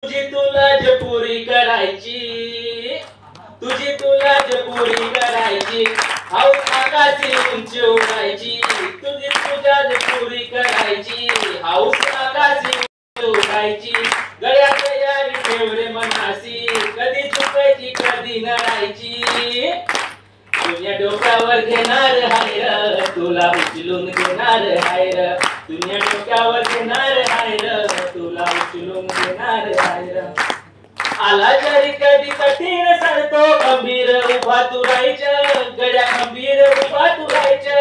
तुझी तुलाच पुरी करायची, तुझी तुलाच पुरी करायची, हाऊस आकाशी उंची उडायची, तुझी तुझ्याच पुरी करायची, हाऊस आकाशी उंची उडायची, गळ्यात यारी ठेवरे मनासी, कधी चुकायची कधी नडायची, दुनिया डोक्यावर घेणार हाय र, तुला उचलून घेणार हाय र, दुनिया डोक्यावर घेणार हाय र, तुला उचलून घेणार हाय र. आला जरी कधी कठीण सरतो गंभीर उभा तू राहायचं, गड्या गंभीर उभा तू राहायचं,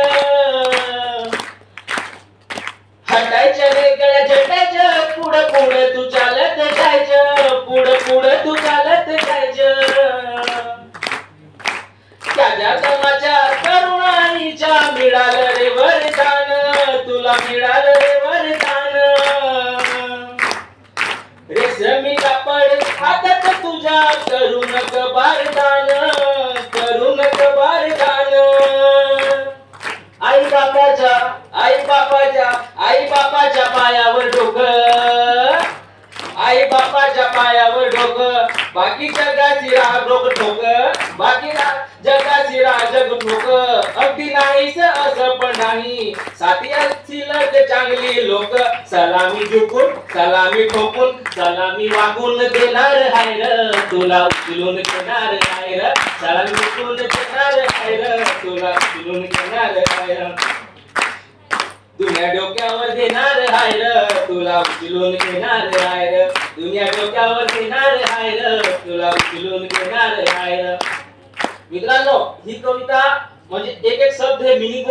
हटायचं रे गड्या झटायचं, पुढं पुढं तू चालत जायचं, पुढं पुढं तू चालत जायचं. ताज्या दमाच्या तरुणाईच्या मिळालं रे वरदान, तुला मिळालं रे वरदान, रेशमी कापड हातात तुझ्या करू नक बारदान, करू नक बारदान. आई बापाच्या आई बापाच्या आई बापाच्या पायावर डोकं, आई बापाच्या पायावर डोकं, बाकी जगाची राह डोक ठोक, बाकी जगाची राह जग ठोक, अगदी नाहीस असं पण नाही, साथी असतील चांगली लोक, सलामी झुकून सलामी ठोकून सलामी वागून देणार हाय र, तुला उचलून घेणार हाय र, सलामी झुकून देणार हाय र, तुला उचलून घेणार हाय र. दुनिया डोक्यावर घेणार हाय र, तुला उचलून घेणार हाय र, दुनिया डोक्यावर घेणार हाय र, तुला उचलून घेणार हाय र. मित्रांनो, ही कविता म्हणजे एक एक शब्द हे मिनिंगफुल